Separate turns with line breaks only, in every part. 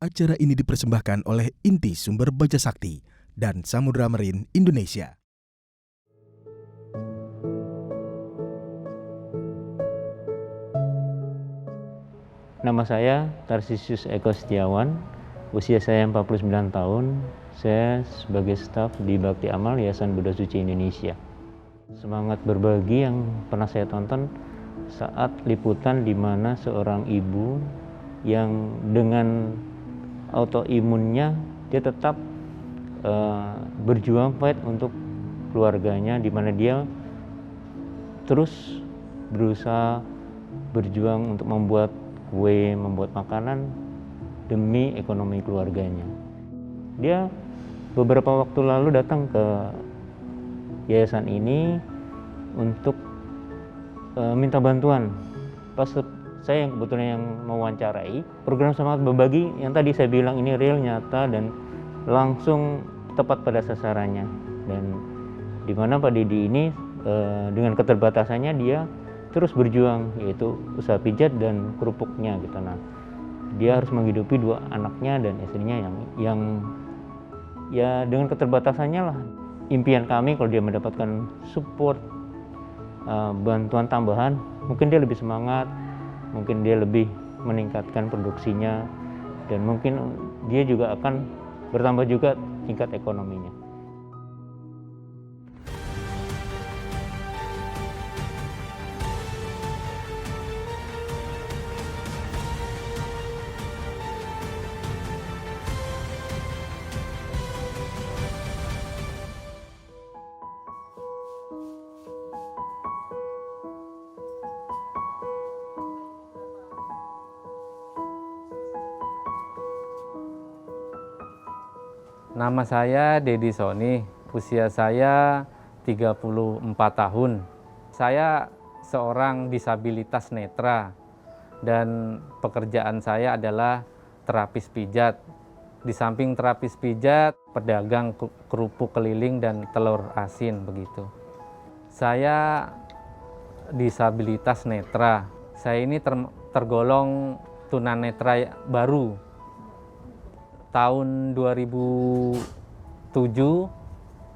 Acara ini dipersembahkan oleh Inti Sumber Baja Sakti dan Samudra Marine Indonesia.
Nama saya Tarsisius Eko Setiawan, usia saya 49 tahun. Saya sebagai staf di Bakti Amal Yayasan Buddha Suci Indonesia. Semangat berbagi yang pernah saya tonton saat liputan di mana seorang ibu yang dengan autoimunnya dia tetap berjuang fight untuk keluarganya, di mana dia terus berusaha berjuang untuk membuat kue, membuat makanan demi ekonomi keluarganya. Dia beberapa waktu lalu datang ke yayasan ini untuk minta bantuan. Pas saya yang kebetulan yang mewawancarai, program semangat berbagi yang tadi saya bilang ini real, nyata, dan langsung tepat pada sasarannya. Dan di mana Pak Didi ini dengan keterbatasannya dia terus berjuang, yaitu usaha pijat dan kerupuknya gitu. Nah, dia harus menghidupi dua anaknya dan istrinya yang ya dengan keterbatasannya lah. Impian kami kalau dia mendapatkan support, bantuan tambahan, mungkin dia lebih semangat, mungkin dia lebih meningkatkan produksinya, dan mungkin dia juga akan bertambah juga tingkat ekonominya.
Nama saya Dedi Soni, usia saya 34 tahun. Saya seorang disabilitas netra dan pekerjaan saya adalah terapis pijat. Di samping terapis pijat, pedagang kerupuk keliling dan telur asin begitu. Saya disabilitas netra. Saya ini tergolong tunanetra baru. Tahun 2007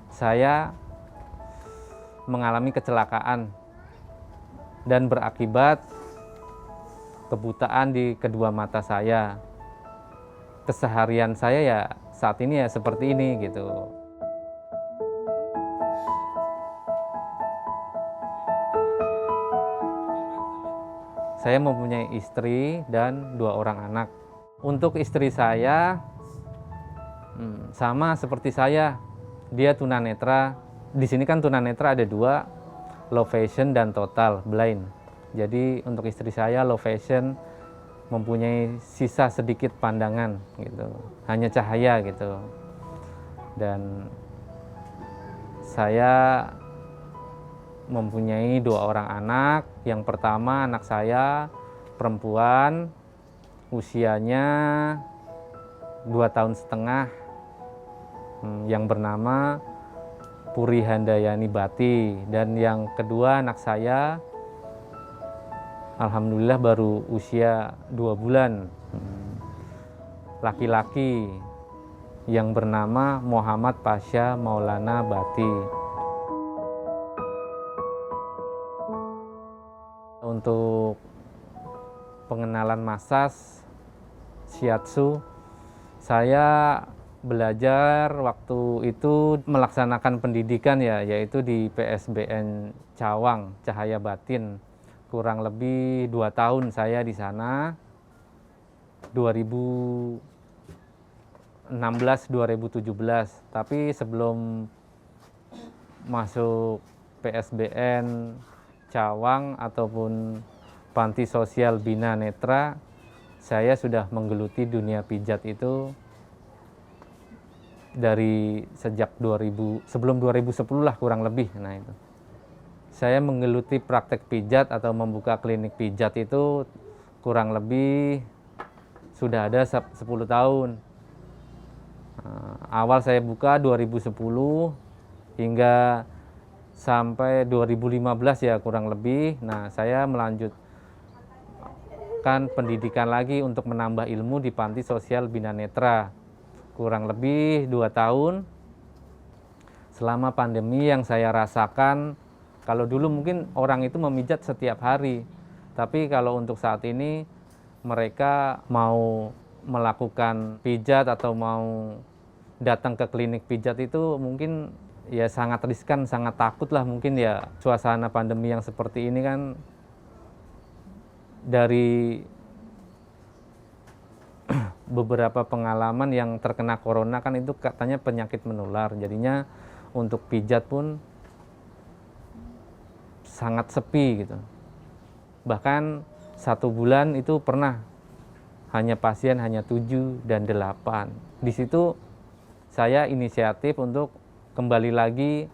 saya mengalami kecelakaan dan berakibat kebutaan di kedua mata saya. Keseharian saya ya saat ini ya seperti ini gitu. Saya mempunyai istri dan 2 orang anak. Untuk istri saya sama seperti saya, dia tunanetra. Di sini kan tunanetra ada 2, low vision dan total blind. Jadi untuk istri saya low vision, mempunyai sisa sedikit pandangan gitu, hanya cahaya gitu. Dan saya mempunyai 2 orang anak. Yang pertama anak saya perempuan, usianya 2,5 tahun, yang bernama Puri Handayani Bati. Dan yang kedua anak saya alhamdulillah baru usia 2 bulan, laki-laki, yang bernama Muhammad Pasha Maulana Bati. Untuk pengenalan massage shiatsu, saya belajar waktu itu melaksanakan pendidikan yaitu di PSBN Cawang, Cahaya Batin. Kurang lebih 2 tahun saya di sana, 2016-2017. Tapi sebelum masuk PSBN Cawang ataupun Panti Sosial Bina Netra, saya sudah menggeluti dunia pijat itu dari sejak sebelum 2010 lah kurang lebih. Nah itu saya menggeluti praktek pijat atau membuka klinik pijat itu kurang lebih sudah ada 10 tahun. Awal saya buka 2010 hingga sampai 2015 ya kurang lebih. Nah saya mendapatkan pendidikan lagi untuk menambah ilmu di Panti Sosial Bina Netra. Kurang lebih 2 tahun. Selama pandemi yang saya rasakan, kalau dulu mungkin orang itu memijat setiap hari. Tapi kalau untuk saat ini mereka mau melakukan pijat atau mau datang ke klinik pijat itu mungkin ya sangat riskan, sangat takut lah mungkin ya. Suasana pandemi yang seperti ini kan dari beberapa pengalaman yang terkena corona kan itu katanya penyakit menular. Jadinya untuk pijat pun sangat sepi gitu. Bahkan 1 bulan itu pernah pasien hanya 7 dan 8. Di situ saya inisiatif untuk kembali lagi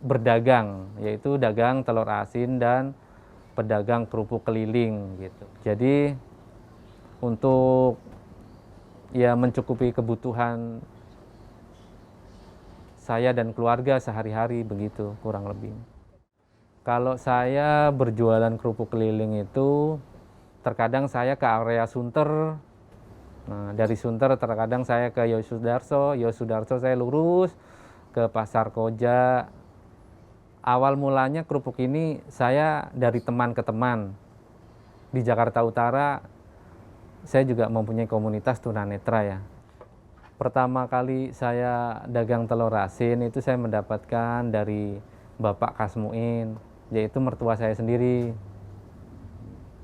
berdagang, yaitu dagang telur asin dan pedagang kerupuk keliling gitu. Jadi untuk ya mencukupi kebutuhan saya dan keluarga sehari-hari begitu kurang lebih. Kalau saya berjualan kerupuk keliling itu terkadang saya ke area Sunter. Nah, dari Sunter terkadang saya ke Yosudarso saya lurus ke Pasar Koja. Awal mulanya kerupuk ini saya dari teman ke teman. Di Jakarta Utara saya juga mempunyai komunitas tunanetra ya. Pertama kali saya dagang telur asin itu saya mendapatkan dari Bapak Kasmuin, yaitu mertua saya sendiri.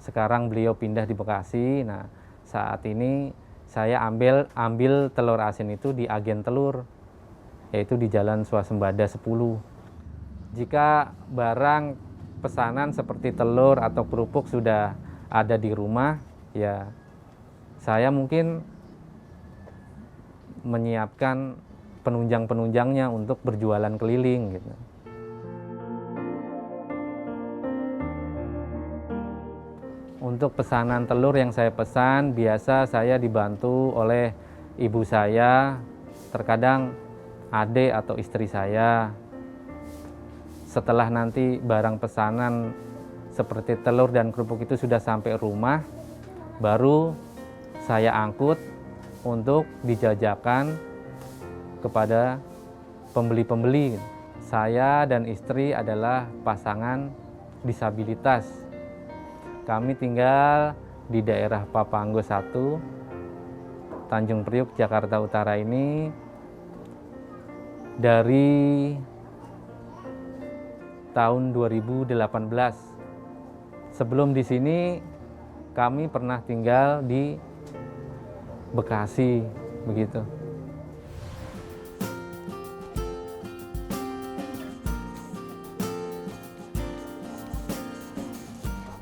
Sekarang beliau pindah di Bekasi. Nah, saat ini saya ambil telur asin itu di agen telur, yaitu di Jalan Swasembada 10. Jika barang pesanan seperti telur atau kerupuk sudah ada di rumah, ya saya mungkin menyiapkan penunjang-penunjangnya untuk berjualan keliling gitu. Untuk pesanan telur yang saya pesan, biasa saya dibantu oleh ibu saya, terkadang adik atau istri saya. Setelah nanti barang pesanan seperti telur dan kerupuk itu sudah sampai rumah, baru saya angkut untuk dijajakan kepada pembeli-pembeli. Saya dan istri adalah pasangan disabilitas. Kami tinggal di daerah Papanggo 1, Tanjung Priuk, Jakarta Utara ini dari tahun 2018. Sebelum di sini kami pernah tinggal di Bekasi, begitu.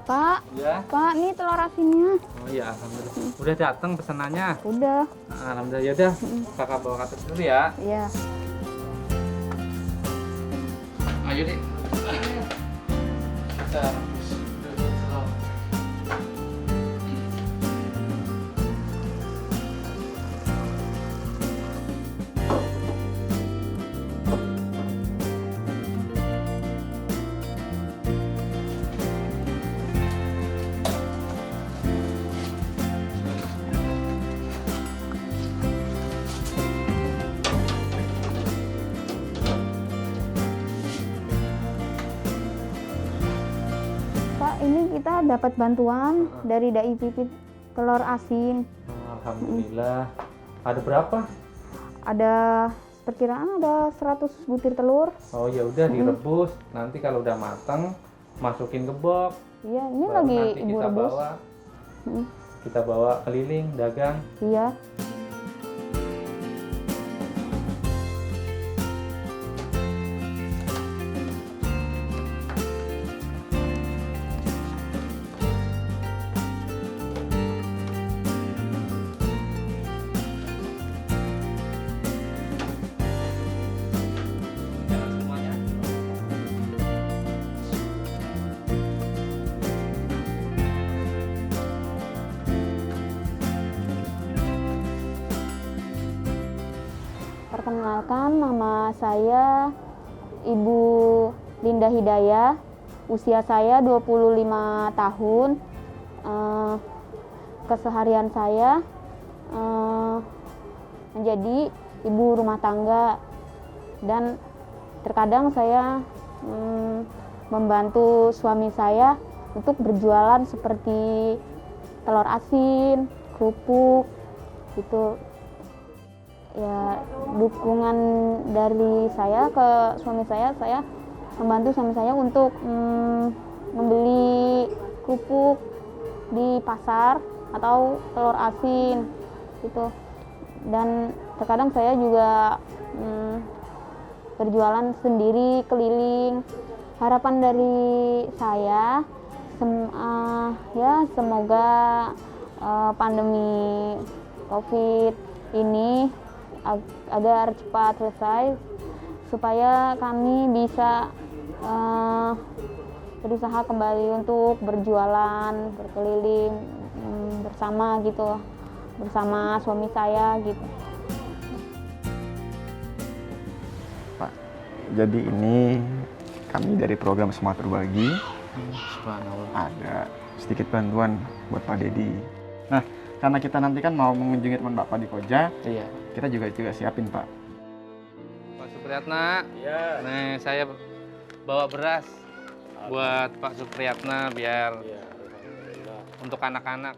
Pak,
Ya.
Pak, nih telur asinnya.
Oh iya, alhamdulillah. Udah datang pesanannya.
Udah.
Alhamdulillah. Ya udah, kakak bawa ke atas dulu ya.
Iya.
Ayo deh. Kita
Pak, ini kita dapat bantuan dari Dai Pipit telur asin.
alhamdulillah. Ada berapa?
Ada perkiraan ada 100 butir telur.
Oh ya udah direbus. Nanti kalau udah matang, masukin ke box.
Iya, ini
Baru
lagi
nanti
Ibu
kita
rebus.
bawa,
Mm,
kita bawa keliling dagang.
Iya.
Jangan semuanya.
Perkenalkan, nama saya Ibu Linda Hidayah. usia saya 25 tahun. Keseharian saya menjadi ibu rumah tangga, dan terkadang saya membantu suami saya untuk berjualan seperti telur asin, kerupuk gitu. Ya, dukungan dari saya ke suami saya membantu suami saya untuk membeli kerupuk di pasar atau telur asin gitu. Dan terkadang saya juga berjualan sendiri keliling. Harapan dari saya ya semoga pandemi COVID ini agar cepat selesai supaya kami bisa berusaha kembali untuk berjualan, berkeliling bersama gitu, bersama suami saya gitu.
Pak, jadi ini kami dari program Semangat Berbagi ada sedikit bantuan buat Pak Dedi. Nah, karena kita nanti kan mau mengunjungi teman Bapak di Koja,
Iya.
kita juga siapin Pak.
Pak Supriyatna, nih saya bawa beras buat Pak Supriyatna biar untuk anak-anak.